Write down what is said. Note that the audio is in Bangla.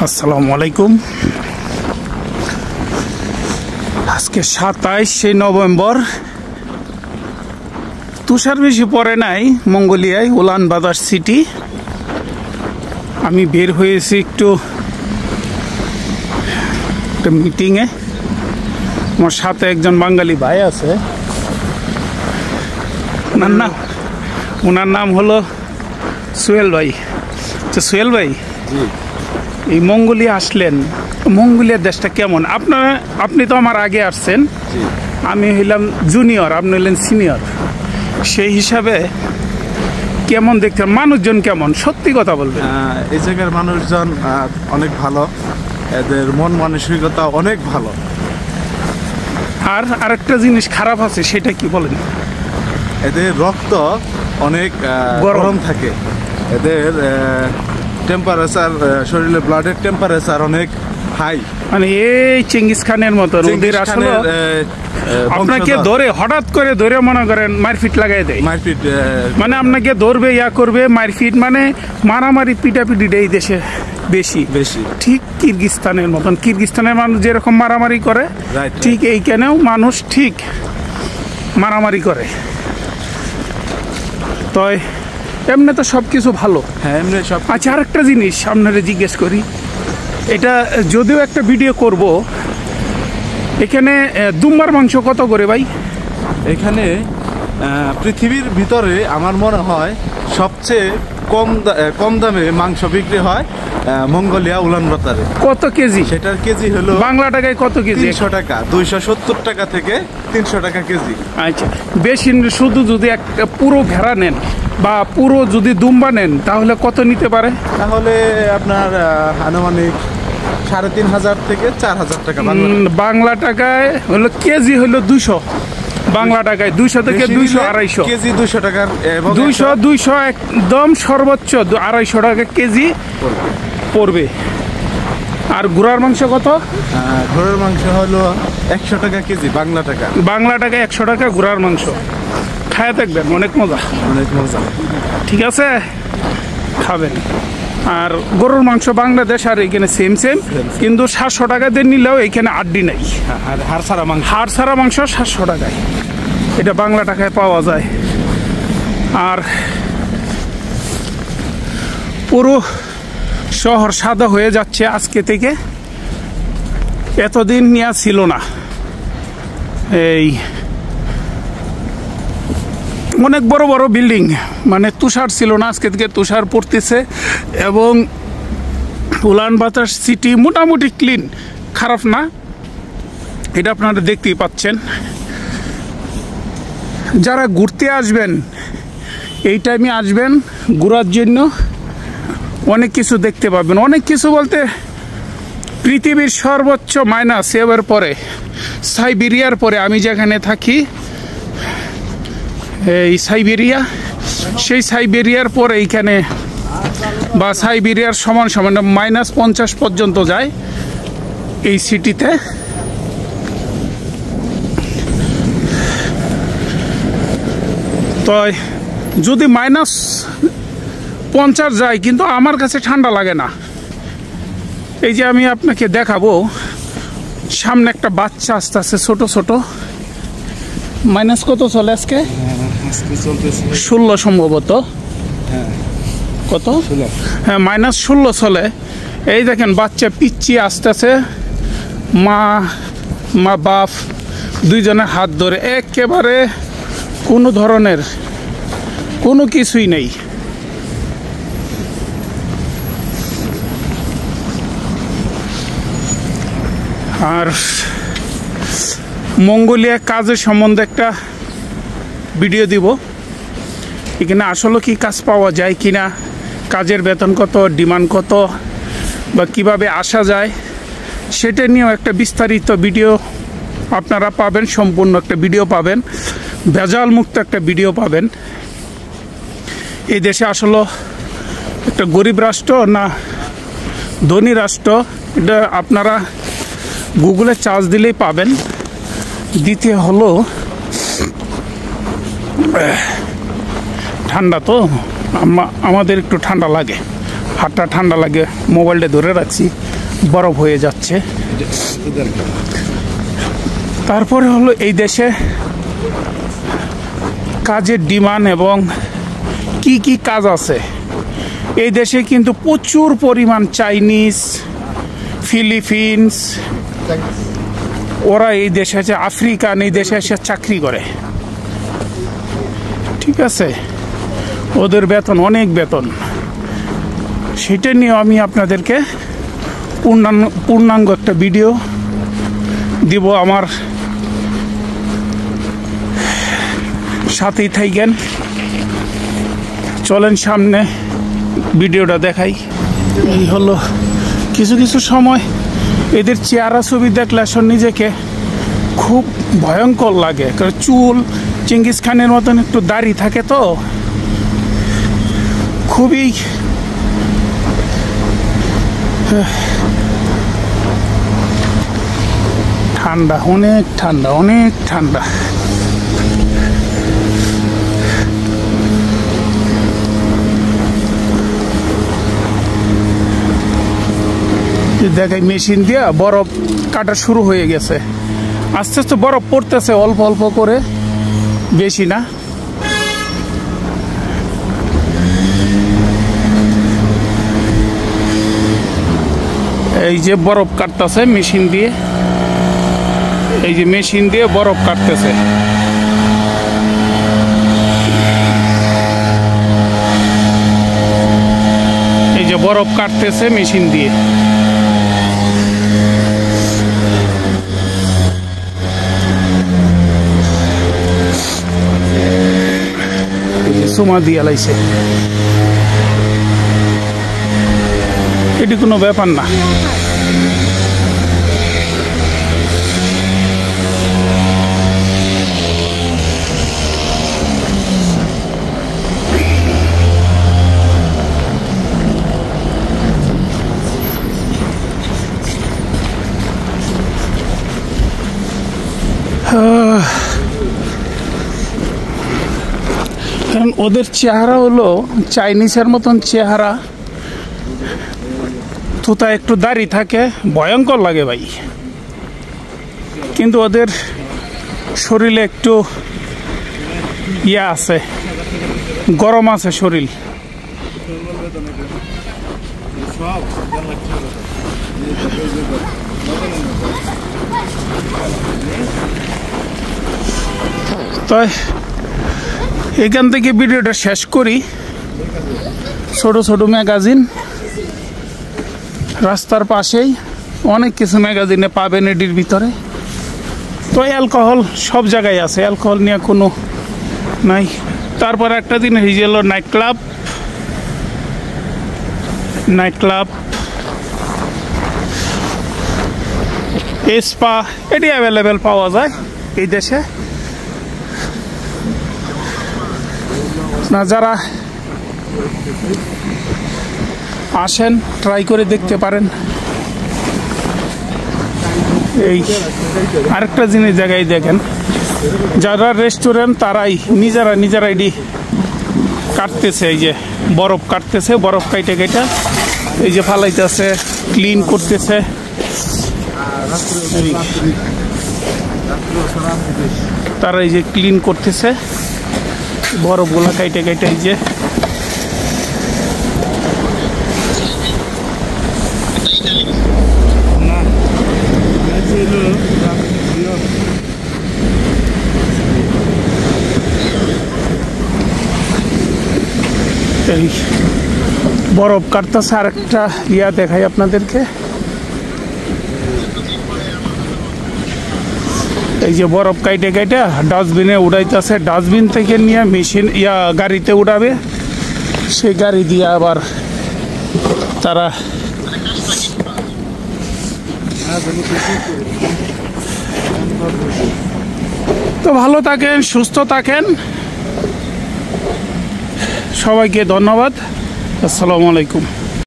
আসসালামু আলাইকুম। আজকে 27 নভেম্বর। তুষার বেশি পড়ে নাই মঙ্গোলিয়ায়, উলানবাতার সিটি। আমি বের হয়েছি একটু একটা মিটিংয়ে। আমার সাথে একজন বাঙালি ভাই আছে, ওনার নাম হলো সোহেল ভাই। তো সোহেল ভাই, এই মঙ্গোলিয়া আসলেন, মঙ্গোলিয়ার দেশটা কেমন? আপনি তো আমার আগে আসছেন, আমি হইলাম জুনিয়র, আপনি হইলেন সিনিয়র। সেই হিসাবে কেমন দেখতেন? মানুষজন কেমন? সত্যি কথা বলবেন। এই জায়গার মানুষজন অনেক ভালো, এদের মন মানসিকতা অনেক ভালো। আর আরেকটা জিনিস খারাপ আছে, সেটা কি বলেন? এদের রক্ত অনেক গরম থাকে। এদের টেম্পারেচার, শরীরে ব্লাডের টেম্পারেচার অনেক হাই, মানে এই চেঙ্গিস খানের মতো। ওদের আসলে আপনাকে ধরে হঠাৎ করে ধরে মনে করেন মারপিট লাগাই দেয়। মারপিট মানে আপনাকে ধরবে, ইয়া করবে, মারপিট, মানে মারামারি পিটাপিটি এই দেশে বেশি। ঠিক কিরগিস্তানের মতন। কিরগিস্তানের মানুষ যেরকম মারামারি করে, ঠিক এইখানেও মানুষ ঠিক মারামারি করে। তো এমনি তো সব কিছু ভালো। হ্যাঁ, এমনি সব। আচ্ছা, আরেকটা জিনিস আপনারা জিজ্ঞেস করি, এটা যদিও একটা ভিডিও করব, এখানে দুম্বার মাংস কত করে ভাই? এখানে পৃথিবীর ভিতরে আমার মনে হয় সবচেয়ে কম দামে মাংস বিক্রি হয় মঙ্গোলিয়া উলানবাতারে। কত কেজি? সেটার কেজি হলো বাংলা টাকায় কত কেজি? 300 টাকা, 270 টাকা থেকে 300 টাকা কেজি। আচ্ছা, বেশি শুধু যদি একটা পুরো ভেড়া নেন বা পুরো যদি দুম্বা নেন, তাহলে কত নিতে পারে? তাহলে আপনার আনুমানিক 3500 থেকে 4000 টাকা। বাংলা টাকায় হলো কেজি হলো 200। বাংলা টাকায় 200 থেকে 200, 250 কেজি 200 টাকার, 200 একদম সর্বোচ্চ 250 টাকা কেজি পড়বে। আর ঘোড়ার মাংস কত? ঘোড়ার মাংস হলো 100 টাকা কেজি বাংলা টাকা। বাংলা টাকায় 100 টাকা ঘোড়ার মাংস। খায় দেখবেন, অনেক মজা, অনেক মজা। ঠিক আছে, খাবেন। আর গরুর মাংস বাংলাদেশ আর এখানে সেম, কিন্তু 700 টাকা দিয়ে নিলেও এখানে আড্ডি নাই। হাড় ছাড়া মাংস 700 টাকায়, এটা বাংলা টাকায় পাওয়া যায়। আর পুরো শহর সাদা হয়ে যাচ্ছে আজকে থেকে, এতদিন নিয়ে ছিল না। এই অনেক বড় বড় বিল্ডিং, মানে তুষার ছিল না, আজকে থেকে তুষার পড়তেছে। এবং উলানবাতার সিটি মোটামুটি ক্লিন, খারাপ না, এটা আপনারা দেখতেই পাচ্ছেন। যারা ঘুরতে আসবেন, এই টাইমে আসবেন ঘোরার জন্য, অনেক কিছু দেখতে পাবেন। অনেক কিছু বলতে পৃথিবীর সর্বোচ্চ মাইনাস এবার পরে, সাইবেরিয়ার পরে, আমি যেখানে থাকি এই সাইবেরিয়া, সেই সাইবেরিয়ার পরে এইখানে বা সাইবেরিয়ার সমান -50 পর্যন্ত যায় এই সিটিতে। তো যদি -50 যায়, কিন্তু আমার কাছে ঠান্ডা লাগে না। এই যে আমি আপনাকে দেখাবো, সামনে একটা বাচ্চা আসতে আসতে, ছোট ছোট, মাইনাস কত চলে আজকে? 16 সম্ভবত। কত? হ্যাঁ, -16 চলে। এই দেখেন বাচ্চা পিচ্ছি আসতেছে, মা বাপ দুইজনের হাত ধরে, একেবারে কোনো ধরনের কোনো কিছুই নেই। আর মঙ্গোলিয়া কাজের সম্বন্ধে একটা ভিডিও দিব, এখানে আসলে কি কাজ পাওয়া যায় কিনা, কাজের বেতন কত, ডিমান্ড কত, বা কিভাবে আসা যায়, সেটা নিয়েও একটা বিস্তারিত ভিডিও আপনারা পাবেন। সম্পূর্ণ একটা ভিডিও পাবেন, ভেজাল মুক্ত একটা ভিডিও পাবেন। এই দেশে আসলে একটা গরিব রাষ্ট্র না ধনী রাষ্ট্র, এটা আপনারা গুগলে চার্জ দিলেই পাবেন। দ্বিতীয় হলো ঠান্ডা, তো আমাদের একটু ঠান্ডা লাগে। হাতটা ঠান্ডা লাগে, মোবাইলটা ধরে রাখছি, বরফ হয়ে যাচ্ছে। তারপরে হলো এই দেশে কাজের ডিমান্ড এবং কি কি কাজ আছে। এই দেশে কিন্তু প্রচুর পরিমাণ চাইনিজ, ফিলিপিন্স, ওরা এই দেশে আছে, আফ্রিকান এই দেশে এসে চাকরি করে, ঠিক আছে। ওদের বেতন অনেক বেতন। সেটা নিয়ে আমি আপনাদেরকে পূর্ণাঙ্গ একটা ভিডিও দিব। আমার সাথেই থাকেন, চলেন সামনে ভিডিওটা দেখাই। এই হলো কিছু কিছু সময় এদের চেহারা ছবি দেখলে আসলে নিজেকে খুব ভয়ঙ্কর লাগে, কারণ চুল চেঙ্গিস খানের মতন একটু দাড়ি থাকে, তো খুবই ঠান্ডা, অনেক ঠান্ডা, অনেক ঠান্ডা। দেখাই মেশিন দিয়া বরফ কাটা শুরু হয়ে গেছে, আস্তে আস্তে বরফ পড়তেছে অল্প অল্প করে, বেশি না। এই যে বরফ কাটতেছে মেশিন দিয়ে, এই যে মেশিন দিয়ে বরফ কাটতেছে। এই যে বরফ কাটতেছে মেশিন দিয়ে। সুমা দিয়ে লাইছে, এটি কোনো ব্যাপার না। কারণ ওদের চেহারা হলো চাইনিজের মতন চেহারা, থুতা একটু দাড়ি থাকে, ভয়ঙ্কর লাগে ভাই। কিন্তু ওদের শরীরে একটু ইয়া আছে, গরম আছে শরীর। তাই এখান থেকে ভিডিওটা শেষ করি। ছোট ছোট ম্যাগাজিন রাস্তার পাশেই, অনেক কিছু ম্যাগাজিনে পাবেন এটির ভিতরে। তো অ্যালকোহল সব জায়গায় আছে, অ্যালকোহল নিয়ে কোনো নাই। তারপর একটা দিন হয়ে গেল নাইট ক্লাব, স্পা, এটি অ্যাভেলেবেল পাওয়া যায় এই দেশে। না, যারা আসেন ট্রাই করে দেখতে পারেন। এই আরেকটা জিনিস জায়গায় দেখেন, যারা রেস্টুরেন্ট তারাই নিজেরা এটি কাটতেছে, এই যে বরফ কাটতেছে, বরফ কাইটে এই যে ফালাইতেছে, ক্লিন করতেছে। তারা এই যে ক্লিন করতেছে বরফগুলা কাইটে এই যে। এই বরফ কাটতেছে। আরেকটা ইয়া দেখাই আপনাদেরকে, এই যে বরফ কাইটে ডাস্টবিনে উড়াইতেছে, ডাস্টবিন থেকে নিয়ে মেশিন গাড়িতে উড়াবে, সেই গাড়ি দিয়ে আবার তারা তো ভালো থাকেন, সুস্থ থাকেন, সবাইকে ধন্যবাদ। আসসালামু আলাইকুম।